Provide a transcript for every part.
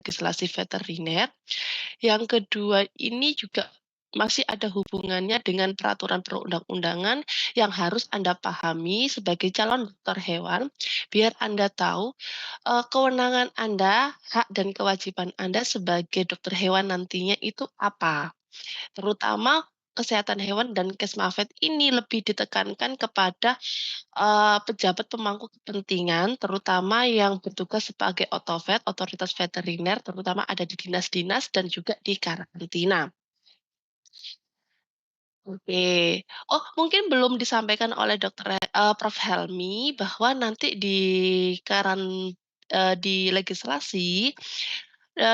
legislasi veteriner. Yang kedua ini juga masih ada hubungannya dengan peraturan perundang-undangan yang harus Anda pahami sebagai calon dokter hewan, biar Anda tahu, kewenangan Anda, hak dan kewajiban Anda sebagai dokter hewan nantinya itu apa. Terutama kesehatan hewan dan Kesmafet ini lebih ditekankan kepada, pejabat pemangku kepentingan, terutama yang bertugas sebagai otovet, otoritas veteriner, terutama ada di dinas-dinas dan juga di karantina. Oke. Oh, mungkin belum disampaikan oleh Prof. Helmi bahwa nanti di legislasi,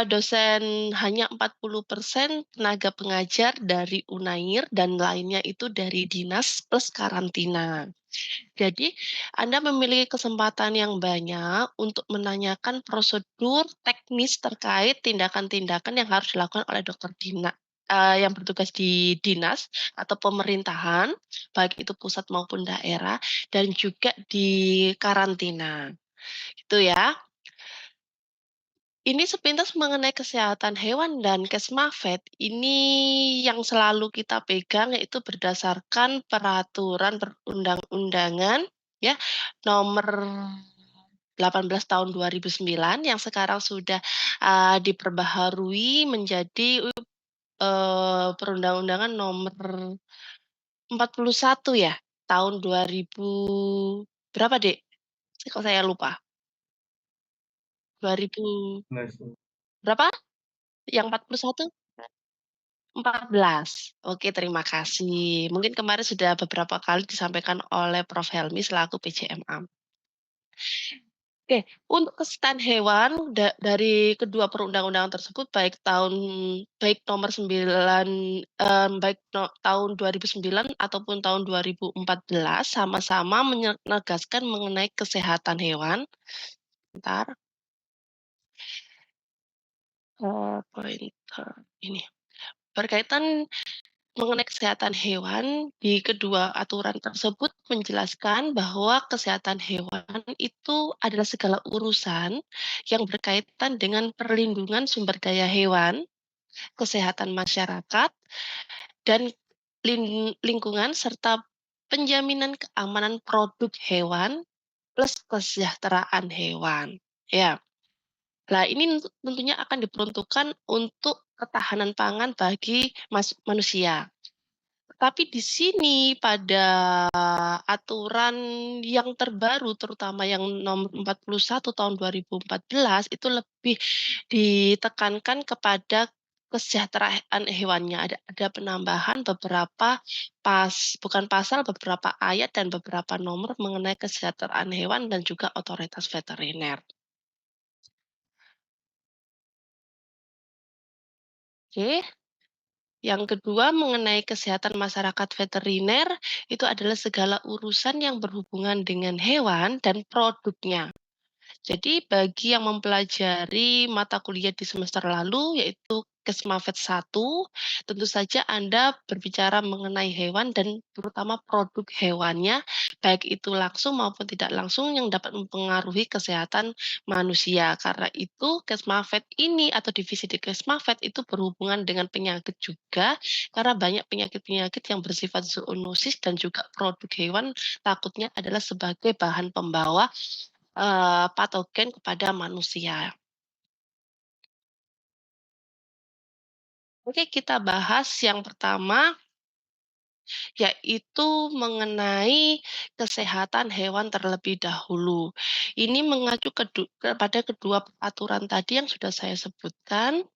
dosen hanya 40% tenaga pengajar dari Unair dan lainnya itu dari dinas plus karantina. Jadi, Anda memiliki kesempatan yang banyak untuk menanyakan prosedur teknis terkait tindakan-tindakan yang harus dilakukan oleh yang bertugas di dinas atau pemerintahan, baik itu pusat maupun daerah, dan juga di karantina, gitu ya. Ini sepintas mengenai kesehatan hewan dan Kesmafet, ini yang selalu kita pegang yaitu berdasarkan peraturan perundang-undangan ya, nomor 18 tahun 2009 yang sekarang sudah, diperbaharui menjadi, perundang-undangan nomor 41 ya, tahun 2000 berapa, Dek? Kok saya lupa? 2000 berapa? Yang 41? 14. Oke, terima kasih. Mungkin kemarin sudah beberapa kali disampaikan oleh Prof. Helmi selaku PJMA. Oke, untuk kesehatan hewan dari kedua perundang-undangan tersebut baik nomor 9, baik tahun 2009 ataupun tahun 2014 sama-sama menegaskan mengenai kesehatan hewan. Bentar, pointer ini. Berkaitan mengenai kesehatan hewan, di kedua aturan tersebut menjelaskan bahwa kesehatan hewan itu adalah segala urusan yang berkaitan dengan perlindungan sumber daya hewan, kesehatan masyarakat, dan lingkungan serta penjaminan keamanan produk hewan plus kesejahteraan hewan. Ya. Nah, ini tentunya akan diperuntukkan untuk ketahanan pangan bagi manusia. Tapi di sini pada aturan yang terbaru terutama yang nomor 41 tahun 2014 itu lebih ditekankan kepada kesejahteraan hewannya. Ada penambahan beberapa bukan pasal, beberapa ayat dan beberapa nomor mengenai kesejahteraan hewan dan juga otoritas veteriner. Oke. Yang kedua mengenai kesehatan masyarakat veteriner, itu adalah segala urusan yang berhubungan dengan hewan dan produknya. Jadi bagi yang mempelajari mata kuliah di semester lalu, yaitu Kesmafet 1, tentu saja Anda berbicara mengenai hewan dan terutama produk hewannya, baik itu langsung maupun tidak langsung yang dapat mempengaruhi kesehatan manusia. Karena itu Kesmafet ini atau divisi di Kesmafet itu berhubungan dengan penyakit juga, karena banyak penyakit-penyakit yang bersifat zoonosis dan juga produk hewan takutnya adalah sebagai bahan pembawa patogen kepada manusia. Oke, kita bahas yang pertama, yaitu mengenai kesehatan hewan terlebih dahulu. Ini mengacu kepada kedua peraturan tadi yang sudah saya sebutkan,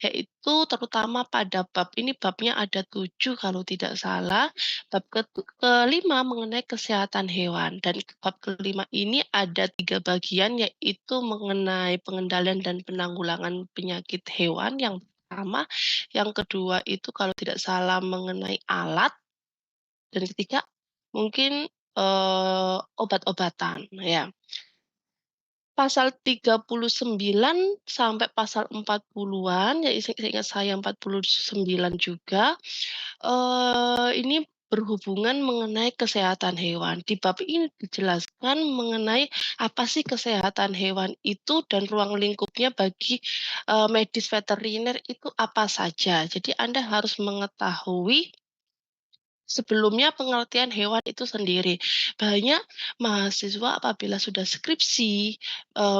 yaitu terutama pada ini babnya ada 7 kalau tidak salah, bab kelima mengenai kesehatan hewan dan bab kelima ini ada 3 bagian yaitu mengenai pengendalian dan penanggulangan penyakit hewan yang pertama, yang kedua itu kalau tidak salah mengenai alat, dan ketiga mungkin, obat-obatan, ya. Pasal 39 sampai pasal 40-an, ya seingat saya 49 juga, ini berhubungan mengenai kesehatan hewan. Di bab ini dijelaskan mengenai apa sih kesehatan hewan itu dan ruang lingkupnya bagi, medis veteriner itu apa saja. Jadi Anda harus mengetahui sebelumnya pengertian hewan itu sendiri. Banyak mahasiswa apabila sudah skripsi,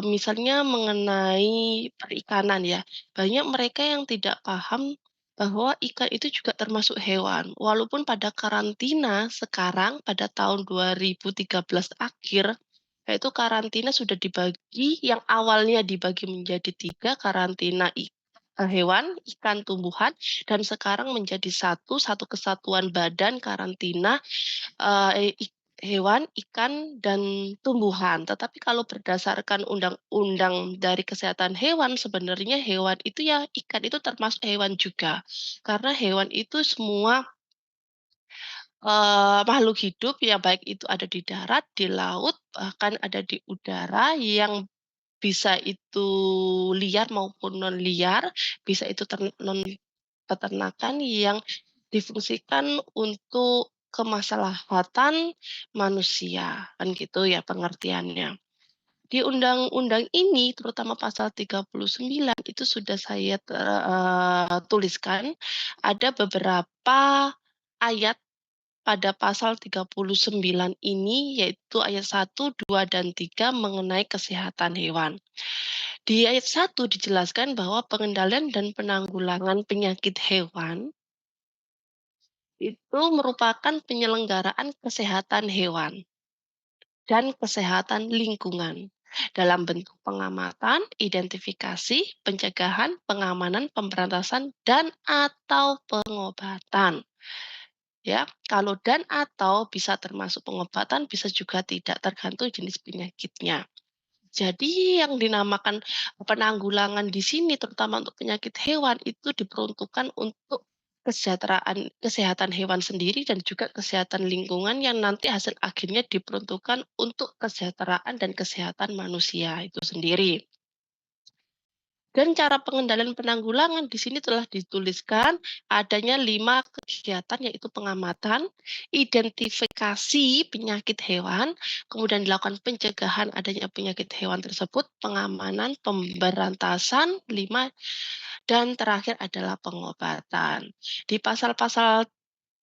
misalnya mengenai perikanan ya, banyak mereka yang tidak paham bahwa ikan itu juga termasuk hewan. Walaupun pada karantina sekarang pada tahun 2013 akhir, yaitu karantina sudah dibagi yang awalnya dibagi menjadi 3 karantina hewan, ikan, tumbuhan, dan sekarang menjadi satu kesatuan badan karantina, hewan, ikan, dan tumbuhan. Tetapi kalau berdasarkan undang-undang dari kesehatan hewan, sebenarnya hewan itu ya ikan itu termasuk hewan juga. Karena hewan itu semua, makhluk hidup ya baik itu ada di darat, di laut, bahkan ada di udara yang bisa itu liar maupun non liar, bisa itu non peternakan yang difungsikan untuk kemaslahatan manusia, kan gitu ya pengertiannya. Di undang-undang ini terutama pasal 39 itu sudah saya tuliskan ada beberapa ayat pada pasal 39 ini, yaitu ayat 1, 2, dan 3 mengenai kesehatan hewan. Di ayat 1 dijelaskan bahwa pengendalian dan penanggulangan penyakit hewan itu merupakan penyelenggaraan kesehatan hewan dan kesehatan lingkungan dalam bentuk pengamatan, identifikasi, pencegahan, pengamanan, pemberantasan, dan atau pengobatan. Ya, kalau dan atau bisa termasuk pengobatan, bisa juga tidak, tergantung jenis penyakitnya. Jadi yang dinamakan penanggulangan di sini terutama untuk penyakit hewan itu diperuntukkan untuk kesehatan hewan sendiri dan juga kesehatan lingkungan yang nanti hasil akhirnya diperuntukkan untuk kesejahteraan dan kesehatan manusia itu sendiri. Dan cara pengendalian penanggulangan di sini telah dituliskan adanya 5 kegiatan yaitu pengamatan, identifikasi penyakit hewan, kemudian dilakukan pencegahan adanya penyakit hewan tersebut, pengamanan, pemberantasan, 5 dan terakhir adalah pengobatan. Di pasal-pasal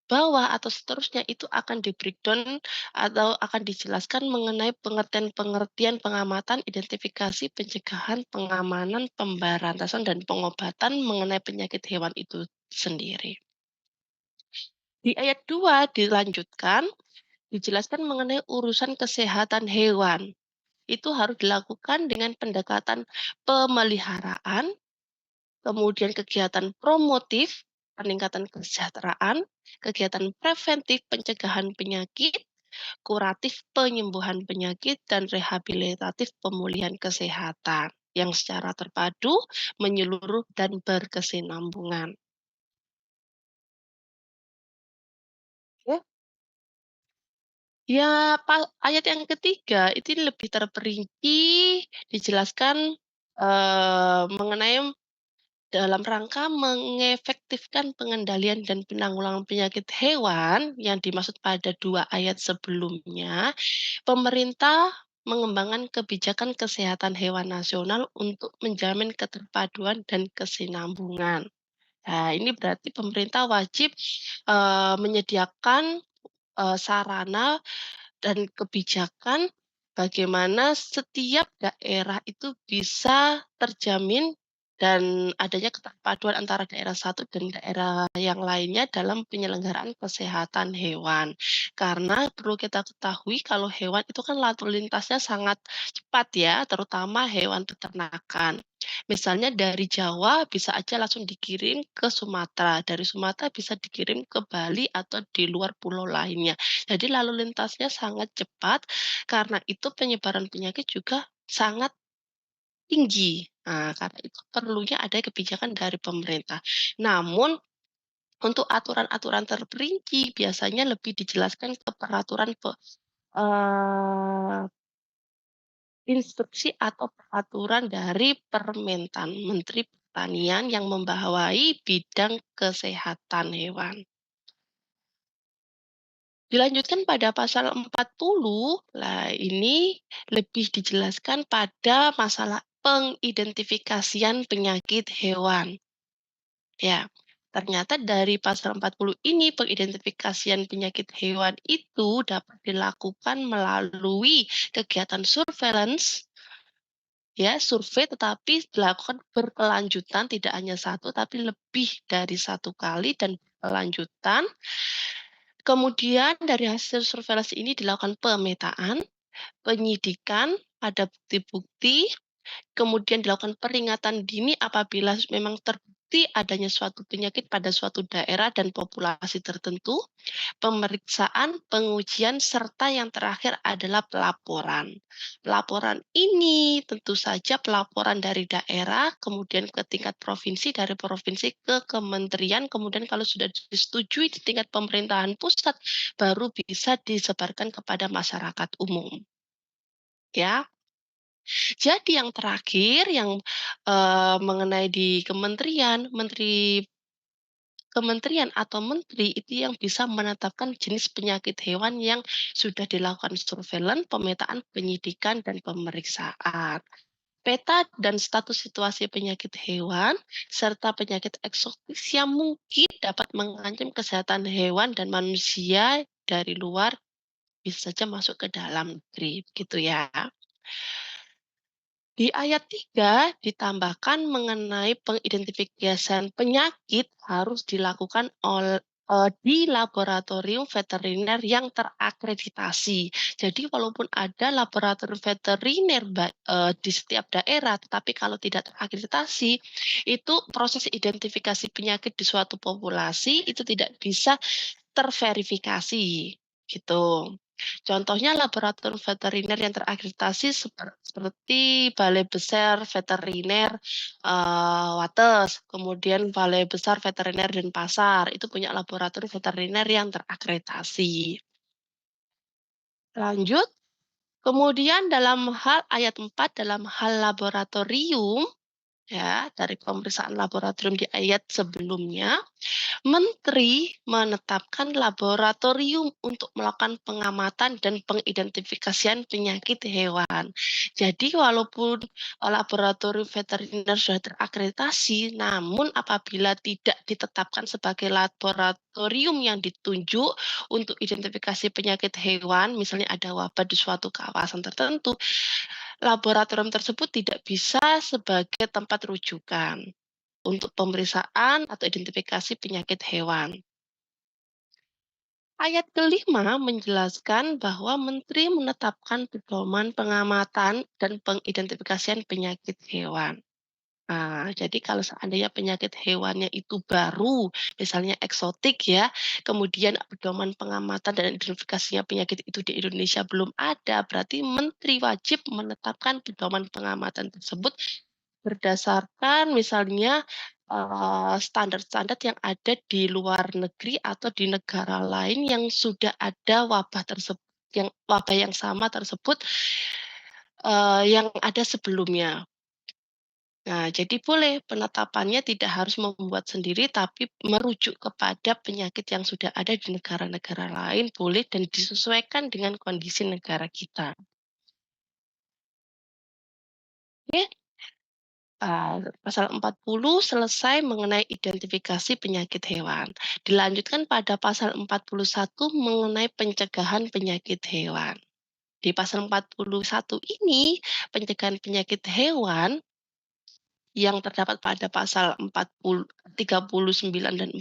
bawah atau seterusnya itu akan di-breakdown atau akan dijelaskan mengenai pengertian-pengertian pengamatan, identifikasi, pencegahan, pengamanan, pemberantasan, dan pengobatan mengenai penyakit hewan itu sendiri. Di ayat 2 dilanjutkan, dijelaskan mengenai urusan kesehatan hewan. Itu harus dilakukan dengan pendekatan pemeliharaan, kemudian kegiatan promotif, peningkatan kesejahteraan, kegiatan preventif pencegahan penyakit, kuratif penyembuhan penyakit, dan rehabilitatif pemulihan kesehatan yang secara terpadu, menyeluruh, dan berkesinambungan. Ya, ya ayat yang ketiga itu lebih terperinci dijelaskan mengenai dalam rangka mengefektifkan pengendalian dan penanggulangan penyakit hewan yang dimaksud pada 2 ayat sebelumnya, pemerintah mengembangkan kebijakan kesehatan hewan nasional untuk menjamin keterpaduan dan kesinambungan. Nah, ini berarti pemerintah wajib, menyediakan, sarana dan kebijakan bagaimana setiap daerah itu bisa terjamin dan adanya keterpaduan antara daerah satu dan daerah yang lainnya dalam penyelenggaraan kesehatan hewan. Karena perlu kita ketahui kalau hewan itu kan lalu lintasnya sangat cepat ya, terutama hewan peternakan. Misalnya dari Jawa bisa aja langsung dikirim ke Sumatera, dari Sumatera bisa dikirim ke Bali atau di luar pulau lainnya. Jadi lalu lintasnya sangat cepat, karena itu penyebaran penyakit juga sangat tinggi. Nah, karena itu perlunya ada kebijakan dari pemerintah. Namun untuk aturan-aturan terperinci biasanya lebih dijelaskan ke peraturan eee, instruksi atau peraturan dari Permentan, Menteri Pertanian yang membawahi bidang kesehatan hewan. Dilanjutkan pada pasal 40, lah ini lebih dijelaskan pada masalah pengidentifikasian penyakit hewan. Ya, ternyata dari pasal 40 ini pengidentifikasian penyakit hewan itu dapat dilakukan melalui kegiatan surveillance, ya, survei tetapi dilakukan berkelanjutan tidak hanya satu tapi lebih dari satu kali dan berkelanjutan. Kemudian dari hasil surveillance ini dilakukan pemetaan, penyidikan, ada bukti-bukti, kemudian dilakukan peringatan dini apabila memang terbukti adanya suatu penyakit pada suatu daerah dan populasi tertentu, pemeriksaan, pengujian, serta yang terakhir adalah pelaporan. Pelaporan ini tentu saja pelaporan dari daerah, kemudian ke tingkat provinsi, dari provinsi ke kementerian, kemudian kalau sudah disetujui di tingkat pemerintahan pusat, baru bisa disebarkan kepada masyarakat umum. Ya, jadi yang terakhir yang mengenai di kementerian, kementerian atau menteri itu yang bisa menetapkan jenis penyakit hewan yang sudah dilakukan surveillance, pemetaan, penyidikan, dan pemeriksaan. Peta dan status situasi penyakit hewan serta penyakit eksotis yang mungkin dapat mengancam kesehatan hewan dan manusia dari luar bisa saja masuk ke dalam negeri, gitu ya. Di ayat 3 ditambahkan mengenai pengidentifikasian penyakit harus dilakukan di laboratorium veteriner yang terakreditasi. Jadi walaupun ada laboratorium veteriner di setiap daerah, tetapi kalau tidak terakreditasi, itu proses identifikasi penyakit di suatu populasi itu tidak bisa terverifikasi, gitu. Contohnya laboratorium veteriner yang terakreditasi seperti Balai Besar Veteriner, Wates, kemudian Balai Besar Veteriner Denpasar, itu punya laboratorium veteriner yang terakreditasi. Lanjut, kemudian dalam hal ayat 4 dalam hal laboratorium, ya, dari pemeriksaan laboratorium di ayat sebelumnya, Menteri menetapkan laboratorium untuk melakukan pengamatan dan pengidentifikasian penyakit hewan. Jadi walaupun laboratorium veteriner sudah terakreditasi, namun apabila tidak ditetapkan sebagai laboratorium yang ditunjuk untuk identifikasi penyakit hewan, misalnya ada wabah di suatu kawasan tertentu, laboratorium tersebut tidak bisa sebagai tempat rujukan untuk pemeriksaan atau identifikasi penyakit hewan. Ayat kelima menjelaskan bahwa menteri menetapkan pedoman pengamatan dan pengidentifikasian penyakit hewan. Nah, jadi kalau seandainya penyakit hewannya itu baru, misalnya eksotik ya, kemudian pedoman pengamatan dan identifikasinya penyakit itu di Indonesia belum ada, berarti menteri wajib menetapkan pedoman pengamatan tersebut berdasarkan misalnya, standar-standar yang ada di luar negeri atau di negara lain yang sudah ada wabah yang sama tersebut, yang ada sebelumnya. Nah, jadi boleh penetapannya tidak harus membuat sendiri, tapi merujuk kepada penyakit yang sudah ada di negara-negara lain, boleh dan disesuaikan dengan kondisi negara kita. Oke. Pasal 40 selesai mengenai identifikasi penyakit hewan. Dilanjutkan pada pasal 41 mengenai pencegahan penyakit hewan. Di pasal 41 ini, pencegahan penyakit hewan yang terdapat pada pasal 39 dan 40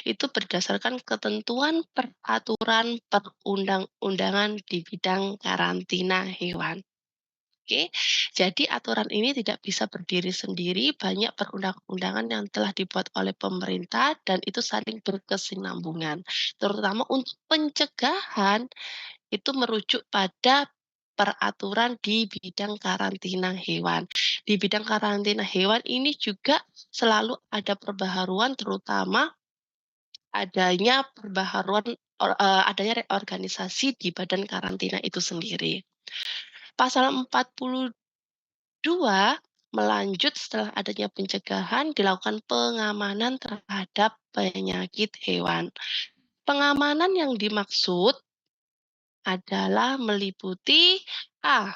itu berdasarkan ketentuan peraturan perundang-undangan di bidang karantina hewan. Oke, jadi aturan ini tidak bisa berdiri sendiri, banyak perundang-undangan yang telah dibuat oleh pemerintah dan itu saling berkesinambungan. Terutama untuk pencegahan itu merujuk pada peraturan di bidang karantina hewan. Di bidang karantina hewan ini juga selalu ada perbaharuan terutama adanya reorganisasi di badan karantina itu sendiri. Pasal 42 melanjut setelah adanya pencegahan dilakukan pengamanan terhadap penyakit hewan. Pengamanan yang dimaksud adalah meliputi A.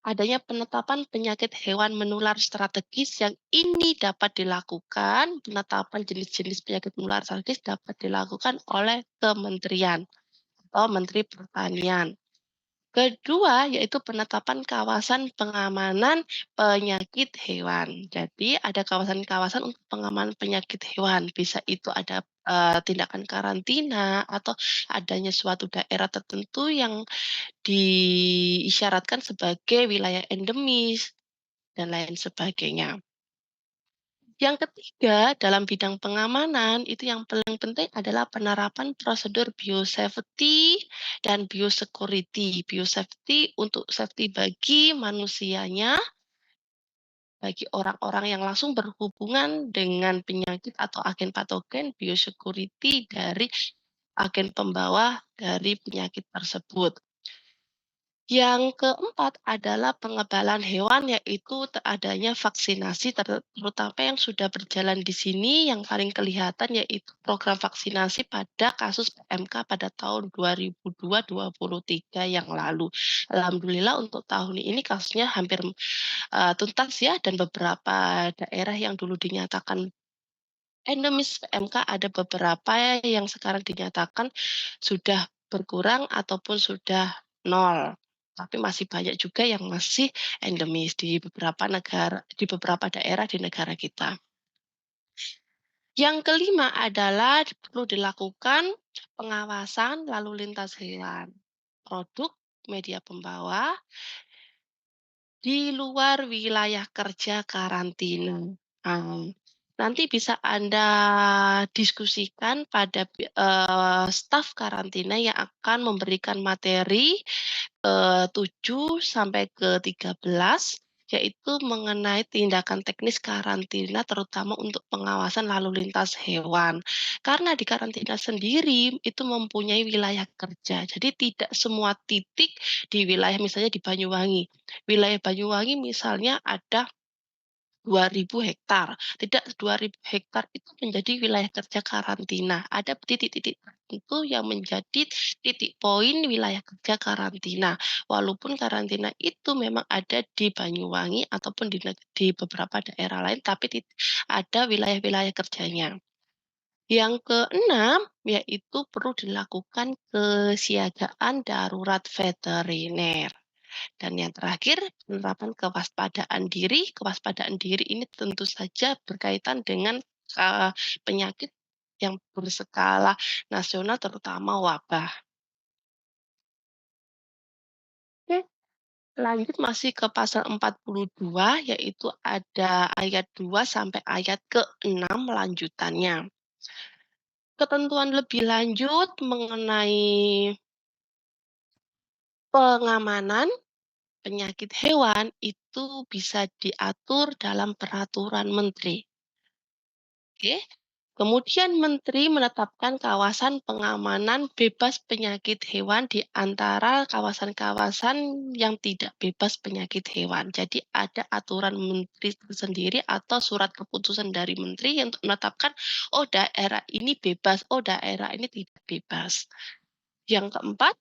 Adanya penetapan penyakit hewan menular strategis yang ini dapat dilakukan, penetapan jenis-jenis penyakit menular strategis dapat dilakukan oleh kementerian atau Menteri Pertanian. Kedua, yaitu penetapan kawasan pengamanan penyakit hewan. Jadi ada kawasan-kawasan untuk pengamanan penyakit hewan. Bisa itu ada tindakan karantina atau adanya suatu daerah tertentu yang diisyaratkan sebagai wilayah endemis dan lain sebagainya. Yang ketiga, dalam bidang pengamanan itu yang paling penting adalah penerapan prosedur biosafety dan biosecurity. Biosafety untuk safety bagi manusianya, bagi orang-orang yang langsung berhubungan dengan penyakit atau agen patogen, biosecurity dari agen pembawa dari penyakit tersebut. Yang keempat adalah pengebalan hewan, yaitu adanya vaksinasi, terutama yang sudah berjalan di sini, yang paling kelihatan yaitu program vaksinasi pada kasus PMK pada tahun 2022-2023 yang lalu. Alhamdulillah untuk tahun ini kasusnya hampir tuntas ya, dan beberapa daerah yang dulu dinyatakan endemis PMK ada beberapa yang sekarang dinyatakan sudah berkurang ataupun sudah nol. Tapi masih banyak juga yang masih endemis di beberapa negara, di beberapa daerah di negara kita. Yang kelima adalah perlu dilakukan pengawasan lalu lintas hewan, produk, media pembawa di luar wilayah kerja karantina. Nanti bisa Anda diskusikan pada staf karantina yang akan memberikan materi 7 sampai ke 13, yaitu mengenai tindakan teknis karantina terutama untuk pengawasan lalu lintas hewan. Karena di karantina sendiri itu mempunyai wilayah kerja, jadi tidak semua titik di wilayah misalnya di Banyuwangi. Wilayah Banyuwangi misalnya ada 2.000 hektar. Tidak 2.000 hektar itu menjadi wilayah kerja karantina. Ada titik-titik tertentu yang menjadi titik poin wilayah kerja karantina. Walaupun karantina itu memang ada di Banyuwangi ataupun di beberapa daerah lain, tapi ada wilayah-wilayah kerjanya. Yang keenam, yaitu perlu dilakukan kesiagaan darurat veteriner. Dan yang terakhir, penerapan kewaspadaan diri. Kewaspadaan diri ini tentu saja berkaitan dengan penyakit yang berskala nasional, terutama wabah. Oke, lanjut masih ke pasal 42, yaitu ada ayat 2 sampai ayat ke-6 lanjutannya. Ketentuan lebih lanjut mengenai pengamanan penyakit hewan itu bisa diatur dalam peraturan menteri. Oke. Kemudian menteri menetapkan kawasan pengamanan bebas penyakit hewan di antara kawasan-kawasan yang tidak bebas penyakit hewan. Jadi ada aturan menteri tersendiri atau surat keputusan dari menteri yang menetapkan, oh daerah ini bebas, oh daerah ini tidak bebas. Yang keempat,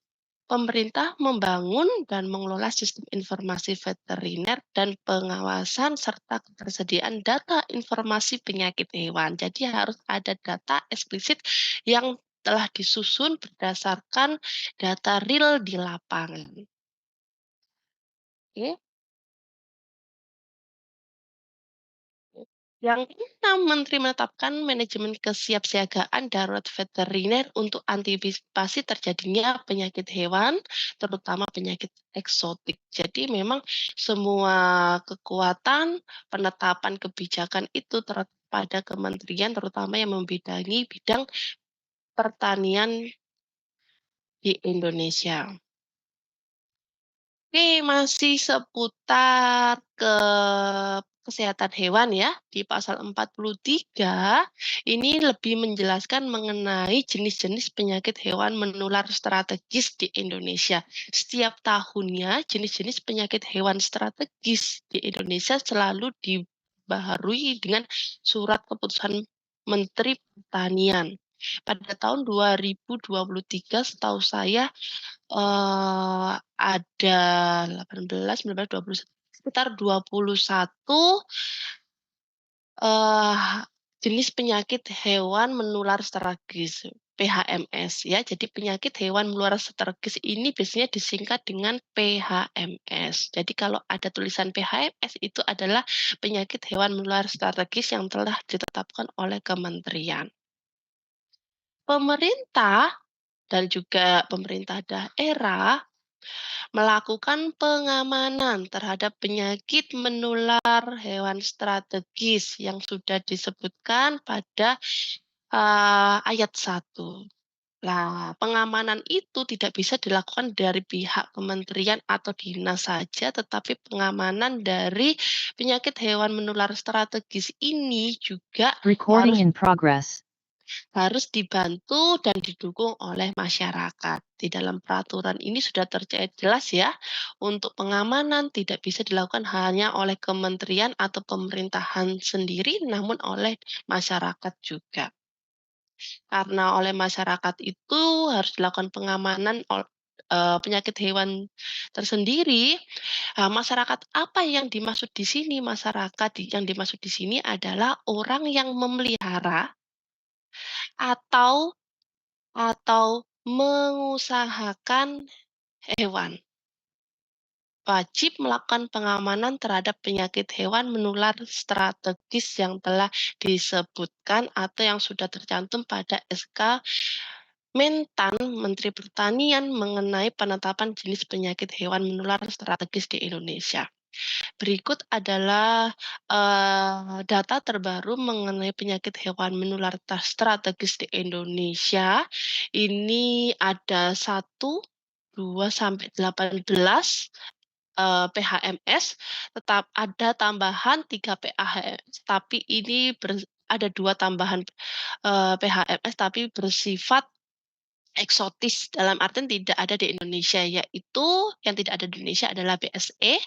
pemerintah membangun dan mengelola sistem informasi veteriner dan pengawasan serta ketersediaan data informasi penyakit hewan. Jadi harus ada data eksplisit yang telah disusun berdasarkan data real di lapangan. Oke. Yang keenam, Menteri menetapkan manajemen kesiapsiagaan darurat veteriner untuk antisipasi terjadinya penyakit hewan, terutama penyakit eksotik. Jadi memang semua kekuatan penetapan kebijakan itu terletak pada kementerian, terutama yang membidangi bidang pertanian di Indonesia. Oke, masih seputar kesehatan hewan ya. Di pasal 43, ini lebih menjelaskan mengenai jenis-jenis penyakit hewan menular strategis di Indonesia. Setiap tahunnya jenis-jenis penyakit hewan strategis di Indonesia selalu dibaharui dengan surat keputusan Menteri Pertanian. Pada tahun 2023 setahu saya, ada 18, 19, 20, sekitar 21 Eee, jenis penyakit hewan menular strategis, PHMS ya. Jadi penyakit hewan menular strategis ini biasanya disingkat dengan PHMS. Jadi kalau ada tulisan PHMS itu adalah penyakit hewan menular strategis yang telah ditetapkan oleh kementerian. Pemerintah dan juga pemerintah daerah melakukan pengamanan terhadap penyakit menular hewan strategis yang sudah disebutkan pada ayat 1. Nah, pengamanan itu tidak bisa dilakukan dari pihak kementerian atau dinas saja, tetapi pengamanan dari penyakit hewan menular strategis ini juga Recording harus in progress. harus dibantu dan didukung oleh masyarakat. Di dalam peraturan ini sudah terkait jelas ya, untuk pengamanan tidak bisa dilakukan hanya oleh kementerian atau pemerintahan sendiri, namun oleh masyarakat juga. Karena oleh masyarakat itu harus dilakukan pengamanan penyakit hewan tersendiri. Masyarakat apa yang dimaksud di sini? Yang dimaksud di sini adalah orang yang memelihara atau mengusahakan hewan. Wajib melakukan pengamanan terhadap penyakit hewan menular strategis yang telah disebutkan atau yang sudah tercantum pada SK Mentan Menteri Pertanian mengenai penetapan jenis penyakit hewan menular strategis di Indonesia. Berikut adalah data terbaru mengenai penyakit hewan menular strategis di Indonesia. Ini ada 1, 2 sampai 18 PHMS, tetap ada tambahan 3 PHMS, tapi ini ada 2 tambahan PHMS tapi bersifat eksotis, dalam artian tidak ada di Indonesia, yaitu yang tidak ada di Indonesia adalah BSE,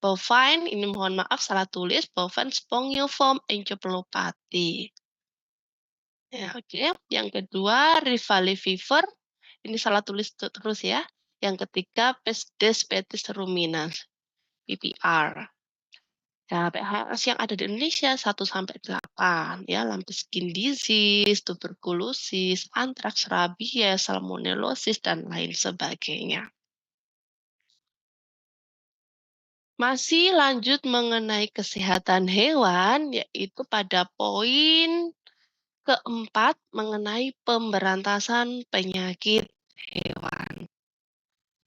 bovine, ini mohon maaf salah tulis, bovine spongiform encephalopathy. Ya, oke. Yang kedua, Rivalli fever, ini salah tulis terus ya. Yang ketiga, Pestes petis ruminans, PPR. Nah, PHS yang ada di Indonesia 1 sampai 8 ya, lampi skin disease, tuberkulosis, antraks, rabies, salmonellosis, dan lain sebagainya. Masih lanjut mengenai kesehatan hewan, yaitu pada poin keempat mengenai pemberantasan penyakit hewan.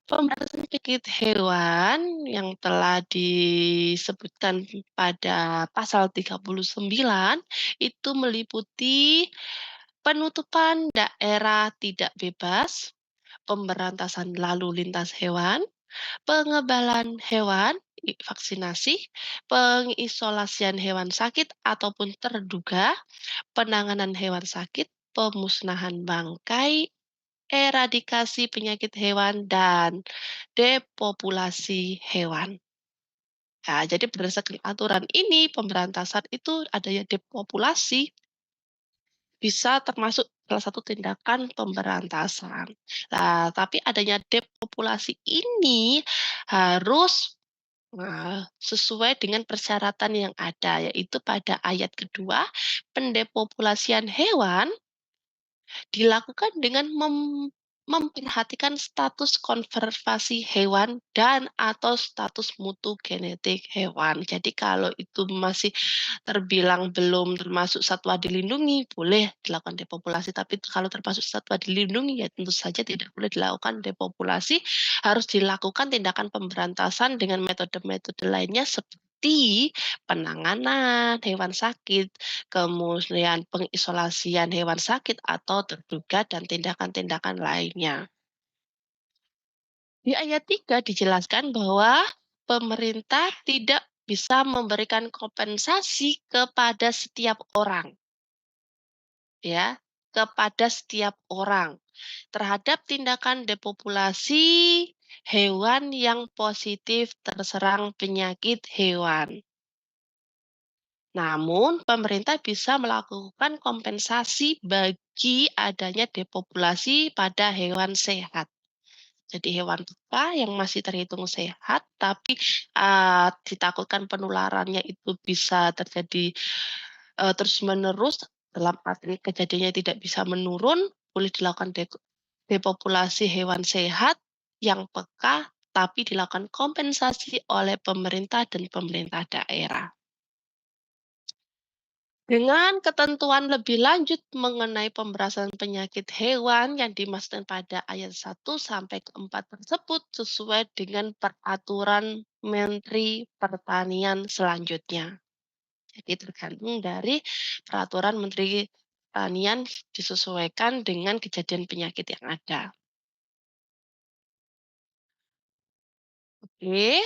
Pemberantasan penyakit hewan yang telah disebutkan pada pasal 39 itu meliputi penutupan daerah tidak bebas, pemberantasan lalu lintas hewan, pengebalan hewan, vaksinasi, pengisolasian hewan sakit ataupun terduga, penanganan hewan sakit, pemusnahan bangkai, eradikasi penyakit hewan, dan depopulasi hewan. Nah, jadi berdasarkan aturan ini, pemberantasan itu adanya depopulasi bisa termasuk salah satu tindakan pemberantasan. Nah, tapi adanya depopulasi ini harus sesuai dengan persyaratan yang ada, yaitu pada ayat kedua, pendepopulasian hewan dilakukan dengan memperhatikan status konservasi hewan dan atau status mutu genetik hewan. Jadi kalau itu masih terbilang belum termasuk satwa dilindungi, boleh dilakukan depopulasi. Tapi kalau termasuk satwa dilindungi, ya tentu saja tidak boleh dilakukan depopulasi. Harus dilakukan tindakan pemberantasan dengan metode-metode lainnya seperti penanganan hewan sakit, kemudian pengisolasian hewan sakit atau terduga dan tindakan-tindakan lainnya. Di ayat 3 dijelaskan bahwa pemerintah tidak bisa memberikan kompensasi kepada setiap orang, ya, kepada setiap orang terhadap tindakan depopulasi hewan yang positif terserang penyakit hewan. Namun, pemerintah bisa melakukan kompensasi bagi adanya depopulasi pada hewan sehat. Jadi hewan ternak yang masih terhitung sehat, tapi ditakutkan penularannya itu bisa terjadi terus-menerus, dalam arti kejadiannya tidak bisa menurun, boleh dilakukan depopulasi hewan sehat yang peka, tapi dilakukan kompensasi oleh pemerintah dan pemerintah daerah. Dengan ketentuan lebih lanjut mengenai pemberasan penyakit hewan yang dimaksudkan pada ayat 1 sampai 4 tersebut sesuai dengan peraturan Menteri Pertanian selanjutnya. Jadi tergantung dari peraturan Menteri Pertanian disesuaikan dengan kejadian penyakit yang ada. Oke,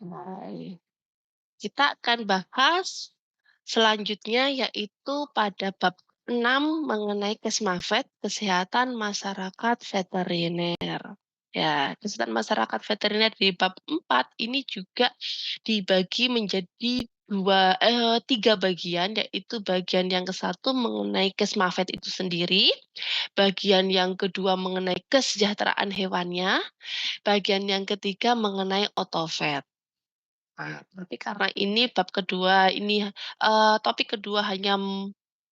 baik. Kita akan bahas selanjutnya yaitu pada bab 6 mengenai Kesmafet, kesehatan masyarakat veteriner. Ya, kesehatan masyarakat veteriner di bab 4 ini juga dibagi menjadi 3 bagian, yaitu bagian yang ke-1 mengenai Kesmafet itu sendiri, bagian yang kedua mengenai kesejahteraan hewannya, bagian yang ketiga mengenai otopet. Nah, tapi karena ini bab kedua ini, topik kedua hanya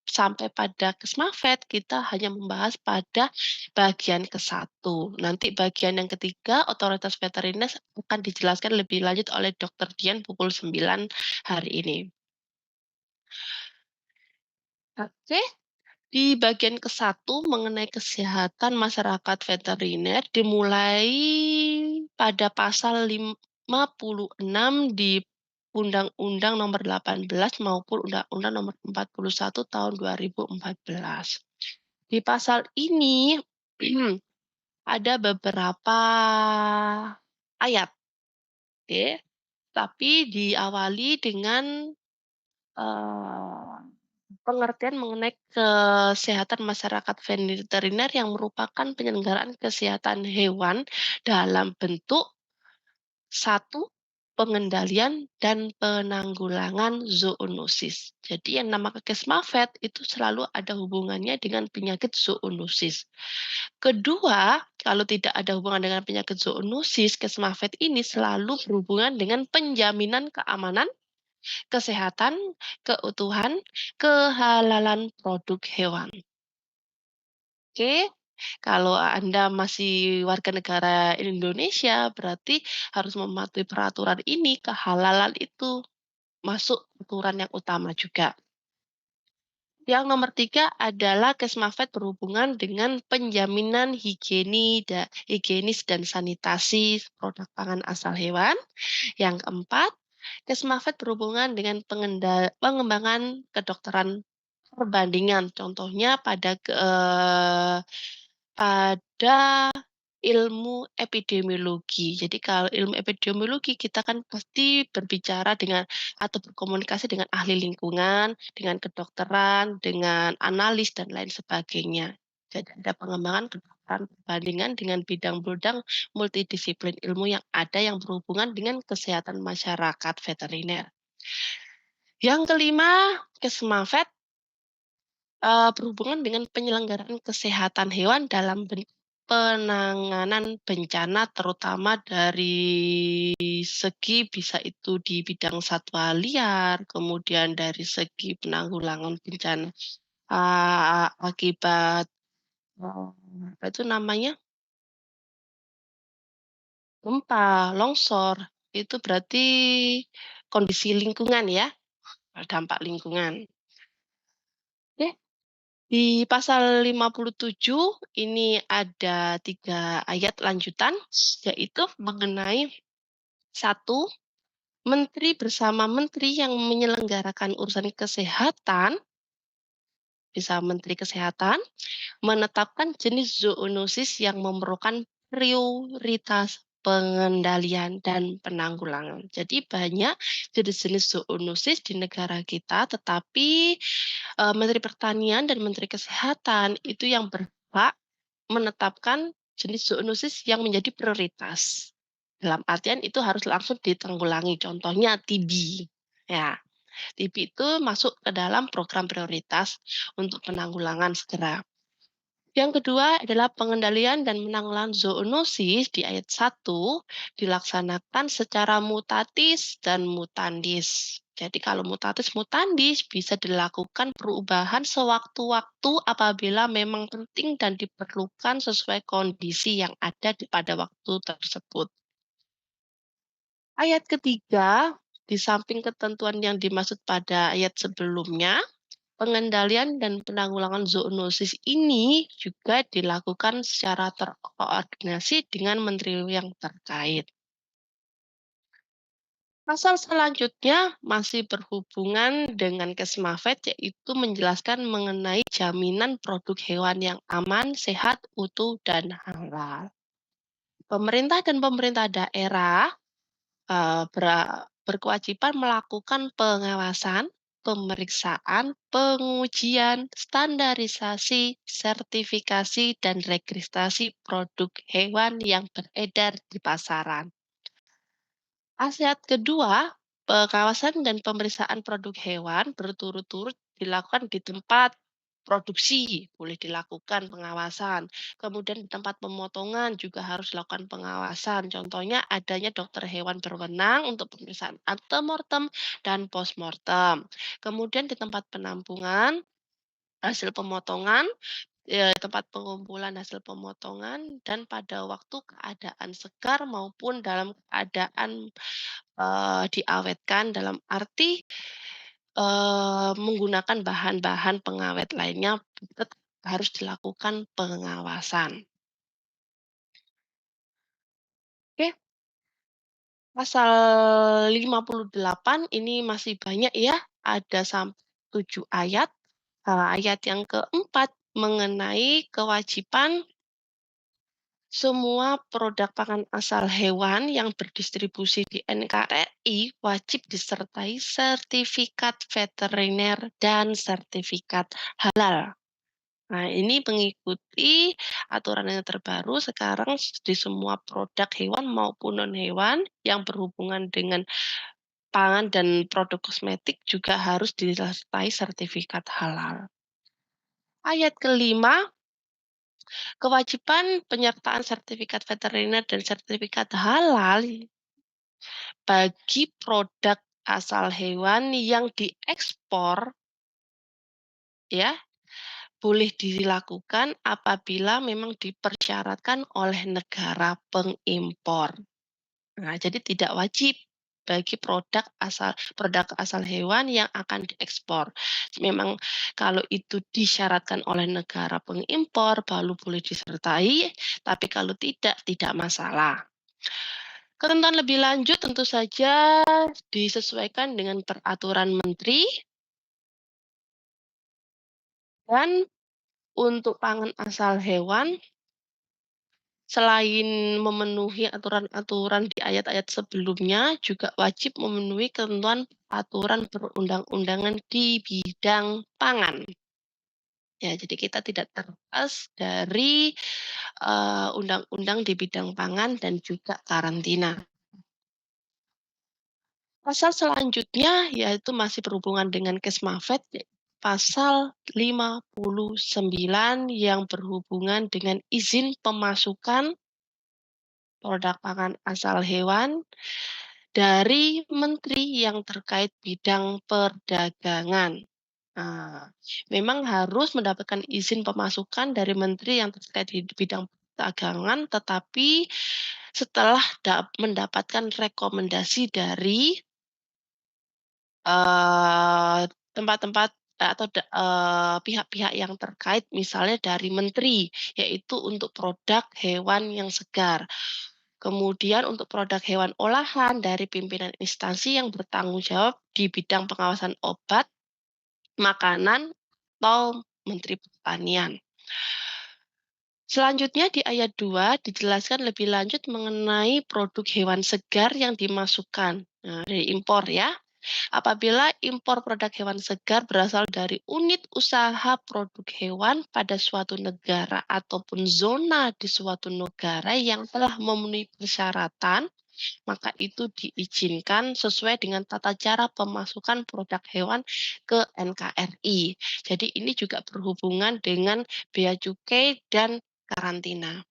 sampai pada Kesmafet, kita hanya membahas pada bagian ke-1. Nanti bagian yang ketiga, otoritas veteriner akan dijelaskan lebih lanjut oleh Dokter Dian pukul 9 hari ini. Oke. Di bagian ke-1 mengenai kesehatan masyarakat veteriner dimulai pada pasal 56 di Undang-Undang Nomor 18 maupun Undang-Undang Nomor 41 Tahun 2014. Di pasal ini ada beberapa ayat, oke, tapi diawali dengan, eee pengertian mengenai kesehatan masyarakat veteriner yang merupakan penyelenggaraan kesehatan hewan dalam bentuk 1, pengendalian dan penanggulangan zoonosis. Jadi yang nama Kesmafet itu selalu ada hubungannya dengan penyakit zoonosis. Kedua, kalau tidak ada hubungan dengan penyakit zoonosis, Kesmafet ini selalu berhubungan dengan penjaminan keamanan, kesehatan, keutuhan, kehalalan produk hewan. Oke, kalau Anda masih warga negara Indonesia, berarti harus mematuhi peraturan ini, kehalalan itu masuk aturan yang utama juga. Yang nomor 3 adalah Kesmafet berhubungan dengan penjaminan higienis dan sanitasi produk pangan asal hewan. Yang keempat, Kesmafet berhubungan dengan pengembangan kedokteran perbandingan, contohnya pada ilmu epidemiologi. Jadi kalau ilmu epidemiologi kita kan pasti berbicara dengan atau berkomunikasi dengan ahli lingkungan, dengan kedokteran, dengan analis dan lain sebagainya. Jadi ada pengembangan kedokteran perbandingan dengan bidang-bidang multidisiplin ilmu yang ada yang berhubungan dengan kesehatan masyarakat veteriner. Yang kelima, Kesmafet berhubungan dengan penyelenggaraan kesehatan hewan dalam penanganan bencana, terutama dari segi bisa itu di bidang satwa liar, kemudian dari segi penanggulangan bencana, akibat, apa itu namanya, gempa, longsor, itu berarti kondisi lingkungan ya, dampak lingkungan. Oke. Di pasal 57 ini ada 3 ayat lanjutan, yaitu mengenai 1, menteri bersama menteri yang menyelenggarakan urusan kesehatan, bisa menteri kesehatan, menetapkan jenis zoonosis yang memerlukan prioritas pengendalian dan penanggulangan. Jadi banyak jenis-jenis zoonosis di negara kita, tetapi Menteri Pertanian dan Menteri Kesehatan itu yang berhak menetapkan jenis zoonosis yang menjadi prioritas. Dalam artian itu harus langsung ditanggulangi, contohnya TB, ya. TB itu masuk ke dalam program prioritas untuk penanggulangan segera. Yang kedua adalah pengendalian dan penanggulangan zoonosis di ayat 1 dilaksanakan secara mutatis dan mutandis. Jadi kalau mutatis mutandis bisa dilakukan perubahan sewaktu-waktu apabila memang penting dan diperlukan sesuai kondisi yang ada pada waktu tersebut. Ayat ketiga, di samping ketentuan yang dimaksud pada ayat sebelumnya, pengendalian dan penanggulangan zoonosis ini juga dilakukan secara terkoordinasi dengan menteri yang terkait. Pasal selanjutnya masih berhubungan dengan Kesmafet, yaitu menjelaskan mengenai jaminan produk hewan yang aman, sehat, utuh, dan halal. Pemerintah dan pemerintah daerah berkewajiban melakukan pengawasan, pemeriksaan, pengujian, standarisasi, sertifikasi, dan registrasi produk hewan yang beredar di pasaran. Asyat kedua, pengawasan dan pemeriksaan produk hewan berturut-turut dilakukan di tempat produksi, boleh dilakukan pengawasan. Kemudian di tempat pemotongan juga harus dilakukan pengawasan. Contohnya adanya dokter hewan berwenang untuk pemeriksaan antemortem dan postmortem. Kemudian di tempat penampungan, hasil pemotongan, tempat pengumpulan hasil pemotongan, dan pada waktu keadaan segar maupun dalam keadaan diawetkan dalam arti, menggunakan bahan-bahan pengawet lainnya tetap harus dilakukan pengawasan. Oke, pasal 58 ini masih banyak ya, ada sampai 7 ayat. Ayat yang keempat mengenai kewajiban semua produk pangan asal hewan yang berdistribusi di NKRI wajib disertai sertifikat veteriner dan sertifikat halal. Nah, ini mengikuti aturan yang terbaru sekarang di semua produk hewan maupun non-hewan yang berhubungan dengan pangan dan produk kosmetik juga harus disertai sertifikat halal. Ayat kelima, kewajiban penyertaan sertifikat veteriner dan sertifikat halal bagi produk asal hewan yang diekspor ya boleh dilakukan apabila memang dipersyaratkan oleh negara pengimpor. Nah, jadi tidak wajib bagi produk asal hewan yang akan diekspor. Memang kalau itu disyaratkan oleh negara pengimpor baru boleh disertai, tapi kalau tidak, tidak masalah. Ketentuan lebih lanjut tentu saja disesuaikan dengan peraturan menteri dan untuk pangan asal hewan selain memenuhi aturan-aturan di ayat-ayat sebelumnya, juga wajib memenuhi ketentuan aturan perundang-undangan di bidang pangan. Ya, jadi kita tidak terlepas dari undang-undang di bidang pangan dan juga karantina. Pasal selanjutnya yaitu masih berhubungan dengan Kesmafet, pasal 59 yang berhubungan dengan izin pemasukan produk pangan asal hewan dari menteri yang terkait bidang perdagangan. Nah, memang harus mendapatkan izin pemasukan dari menteri yang terkait di bidang perdagangan, tetapi setelah mendapatkan rekomendasi dari tempat-tempat atau pihak-pihak yang terkait, misalnya dari menteri, yaitu untuk produk hewan yang segar. Kemudian untuk produk hewan olahan dari pimpinan instansi yang bertanggung jawab di bidang pengawasan obat, makanan, atau Menteri Pertanian. Selanjutnya di ayat 2 dijelaskan lebih lanjut mengenai produk hewan segar yang dimasukkan. Nah, dari impor ya. Apabila impor produk hewan segar berasal dari unit usaha produk hewan pada suatu negara ataupun zona di suatu negara yang telah memenuhi persyaratan maka itu diizinkan sesuai dengan tata cara pemasukan produk hewan ke NKRI. Jadi ini juga berhubungan dengan bea cukai dan karantina.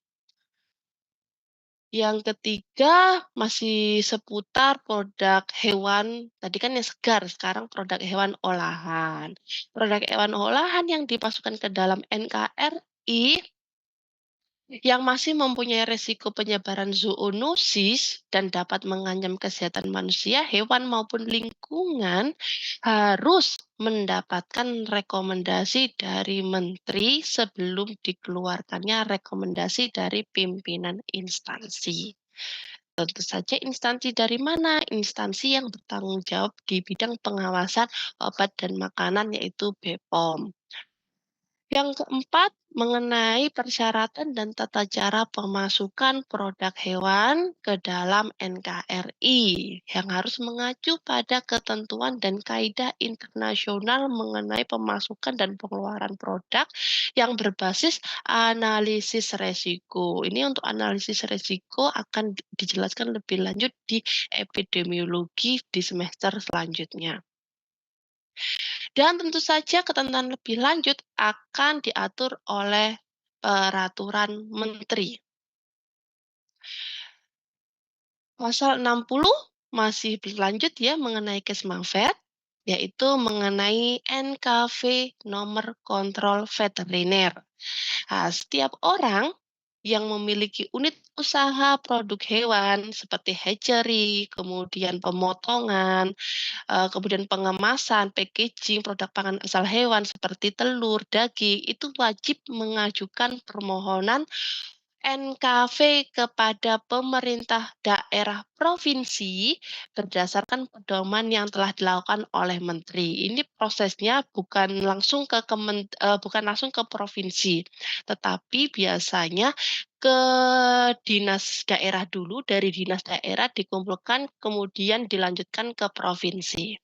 Yang ketiga masih seputar produk hewan, tadi kan yang segar, sekarang produk hewan olahan. Produk hewan olahan yang dimasukkan ke dalam NKRI yang masih mempunyai risiko penyebaran zoonosis dan dapat mengancam kesehatan manusia, hewan maupun lingkungan harus mendapatkan rekomendasi dari menteri sebelum dikeluarkannya rekomendasi dari pimpinan instansi. Tentu saja instansi dari mana? Instansi yang bertanggung jawab di bidang pengawasan obat dan makanan yaitu BPOM. Yang keempat, mengenai persyaratan dan tata cara pemasukan produk hewan ke dalam NKRI yang harus mengacu pada ketentuan dan kaidah internasional mengenai pemasukan dan pengeluaran produk yang berbasis analisis resiko. Ini untuk analisis resiko akan dijelaskan lebih lanjut di epidemiologi di semester selanjutnya. Dan tentu saja ketentuan lebih lanjut akan diatur oleh peraturan menteri. Pasal 60 masih berlanjut ya mengenai Kesmafet, yaitu mengenai NKV nomor kontrol veteriner. Nah, setiap orang yang memiliki unit usaha produk hewan seperti hatchery, kemudian pemotongan, kemudian pengemasan, packaging produk pangan asal hewan seperti telur, daging, itu wajib mengajukan permohonan NKV kepada pemerintah daerah provinsi berdasarkan pedoman yang telah dilakukan oleh menteri. Ini prosesnya bukan langsung ke provinsi, tetapi biasanya ke dinas daerah dulu, dari dinas daerah dikumpulkan kemudian dilanjutkan ke provinsi.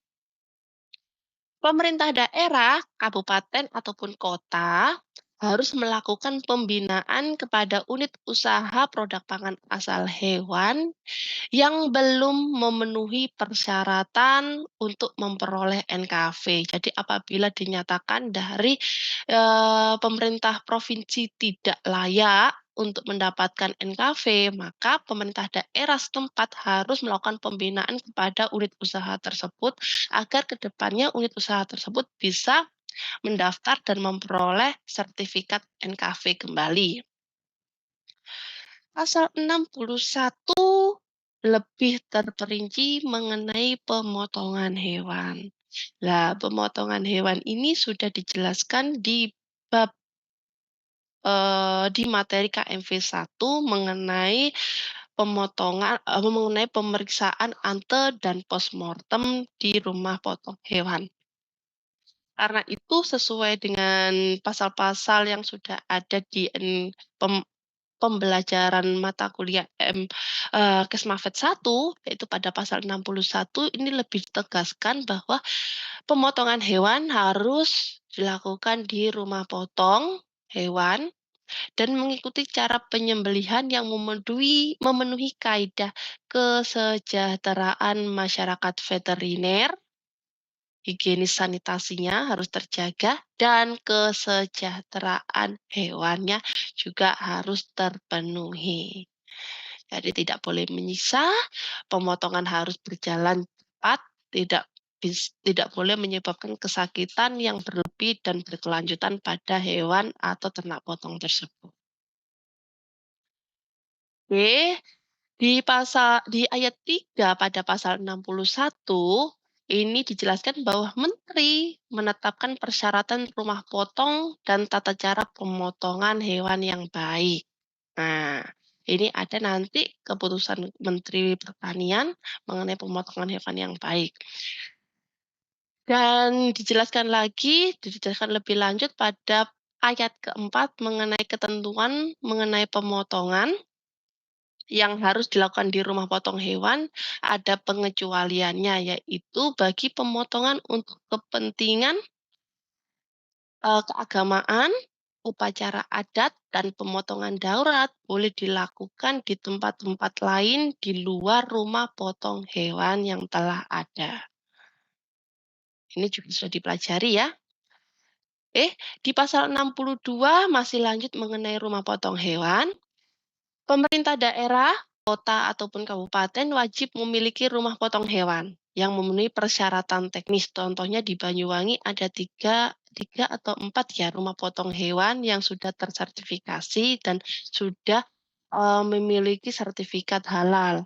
Pemerintah daerah, kabupaten ataupun kota harus melakukan pembinaan kepada unit usaha produk pangan asal hewan yang belum memenuhi persyaratan untuk memperoleh NKV. Jadi apabila dinyatakan dari pemerintah provinsi tidak layak untuk mendapatkan NKV, maka pemerintah daerah setempat harus melakukan pembinaan kepada unit usaha tersebut agar ke depannya unit usaha tersebut bisa mendaftar dan memperoleh sertifikat NKV kembali. Pasal 61 lebih terperinci mengenai pemotongan hewan. Nah, pemotongan hewan ini sudah dijelaskan di bab di materi KMV 1 mengenai pemeriksaan ante dan postmortem di rumah potong hewan. Karena itu sesuai dengan pasal-pasal yang sudah ada di pembelajaran mata kuliah Kesmafet 1, yaitu pada pasal 61, ini lebih ditegaskan bahwa pemotongan hewan harus dilakukan di rumah potong hewan dan mengikuti cara penyembelihan yang memenuhi kaidah kesejahteraan masyarakat veteriner, higienis sanitasinya harus terjaga, dan kesejahteraan hewannya juga harus terpenuhi. Jadi tidak boleh menyiksa, pemotongan harus berjalan cepat, tidak boleh menyebabkan kesakitan yang berlebih dan berkelanjutan pada hewan atau ternak potong tersebut. Oke, di ayat 3 pada pasal 61 ini dijelaskan bahwa menteri menetapkan persyaratan rumah potong dan tata cara pemotongan hewan yang baik. Nah, ini ada nanti keputusan Menteri Pertanian mengenai pemotongan hewan yang baik. Dan dijelaskan lebih lanjut pada ayat keempat mengenai ketentuan mengenai pemotongan yang harus dilakukan di rumah potong hewan, ada pengecualiannya, yaitu bagi pemotongan untuk kepentingan keagamaan, Upacara adat dan pemotongan daurat boleh dilakukan di tempat-tempat lain di luar rumah potong hewan yang telah ada. Ini juga sudah dipelajari ya. Di pasal 62 masih lanjut mengenai rumah potong hewan. Pemerintah daerah, kota ataupun kabupaten wajib memiliki rumah potong hewan yang memenuhi persyaratan teknis. Contohnya di Banyuwangi ada tiga atau empat ya rumah potong hewan yang sudah tersertifikasi dan sudah memiliki sertifikat halal.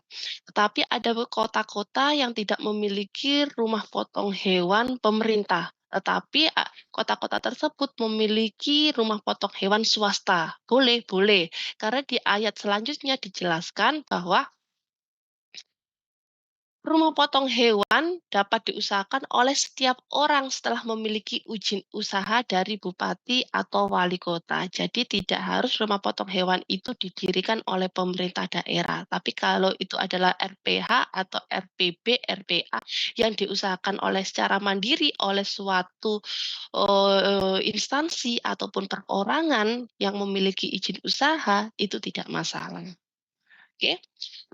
Tetapi ada kota-kota yang tidak memiliki rumah potong hewan pemerintah, tetapi kota-kota tersebut memiliki rumah potong hewan swasta. Boleh, boleh. Karena di ayat selanjutnya dijelaskan bahwa rumah potong hewan dapat diusahakan oleh setiap orang setelah memiliki izin usaha dari bupati atau wali kota. Jadi tidak harus rumah potong hewan itu didirikan oleh pemerintah daerah. Tapi kalau itu adalah RPH atau RPB, RPA yang diusahakan oleh secara mandiri oleh suatu instansi ataupun perorangan yang memiliki izin usaha, itu tidak masalah. Oke,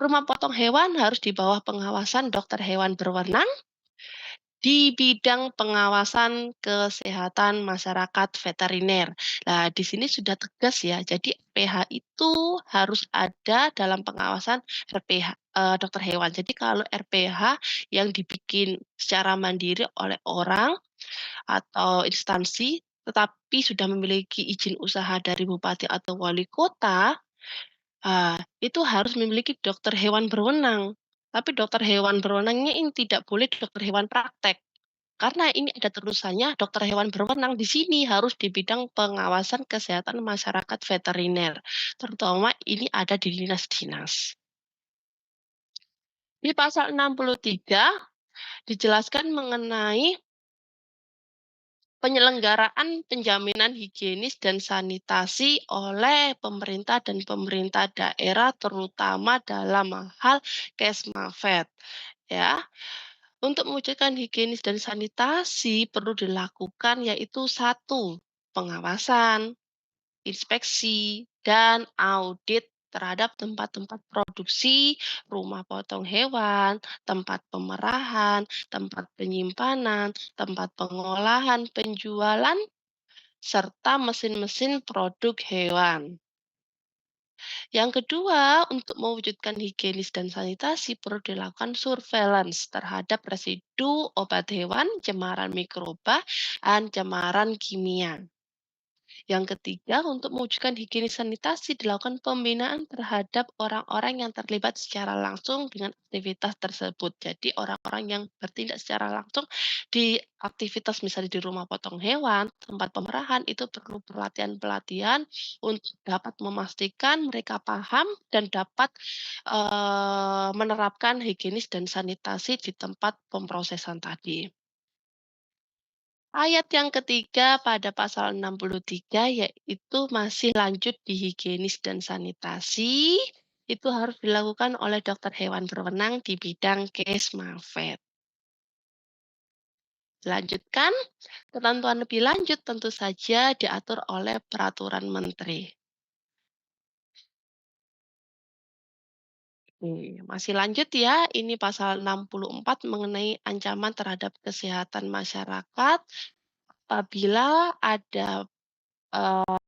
rumah potong hewan harus di bawah pengawasan dokter hewan berwenang di bidang pengawasan kesehatan masyarakat veteriner. Nah, di sini sudah tegas ya. Jadi PH itu harus ada dalam pengawasan RPH dokter hewan. Jadi kalau RPH yang dibikin secara mandiri oleh orang atau instansi tetapi sudah memiliki izin usaha dari bupati atau wali kota, itu harus memiliki dokter hewan berwenang. Tapi dokter hewan berwenangnya ini tidak boleh dokter hewan praktek. Karena ini ada tulisannya dokter hewan berwenang di sini harus di bidang pengawasan kesehatan masyarakat veteriner. Terutama ini ada di dinas-dinas. Di pasal 63 dijelaskan mengenai penyelenggaraan penjaminan higienis dan sanitasi oleh pemerintah dan pemerintah daerah terutama dalam hal Kesmafet, ya. Untuk mewujudkan higienis dan sanitasi perlu dilakukan yaitu satu, pengawasan, inspeksi, dan audit terhadap tempat-tempat produksi, rumah potong hewan, tempat pemerahan, tempat penyimpanan, tempat pengolahan, penjualan, serta mesin-mesin produk hewan. Yang kedua, untuk mewujudkan higienis dan sanitasi perlu dilakukan surveillance terhadap residu obat hewan, cemaran mikroba, dan cemaran kimia. Yang ketiga, untuk mewujudkan higienis sanitasi dilakukan pembinaan terhadap orang-orang yang terlibat secara langsung dengan aktivitas tersebut. Jadi orang-orang yang bertindak secara langsung di aktivitas misalnya di rumah potong hewan, tempat pemerahan itu perlu pelatihan-pelatihan untuk dapat memastikan mereka paham dan dapat menerapkan higienis dan sanitasi di tempat pemrosesan tadi. Ayat yang ketiga pada pasal 63 yaitu masih lanjut di higienis dan sanitasi, itu harus dilakukan oleh dokter hewan berwenang di bidang Kesmafet. Dilanjutkan, ketentuan lebih lanjut tentu saja diatur oleh peraturan menteri. Masih lanjut ya, ini pasal 64 mengenai ancaman terhadap kesehatan masyarakat apabila ada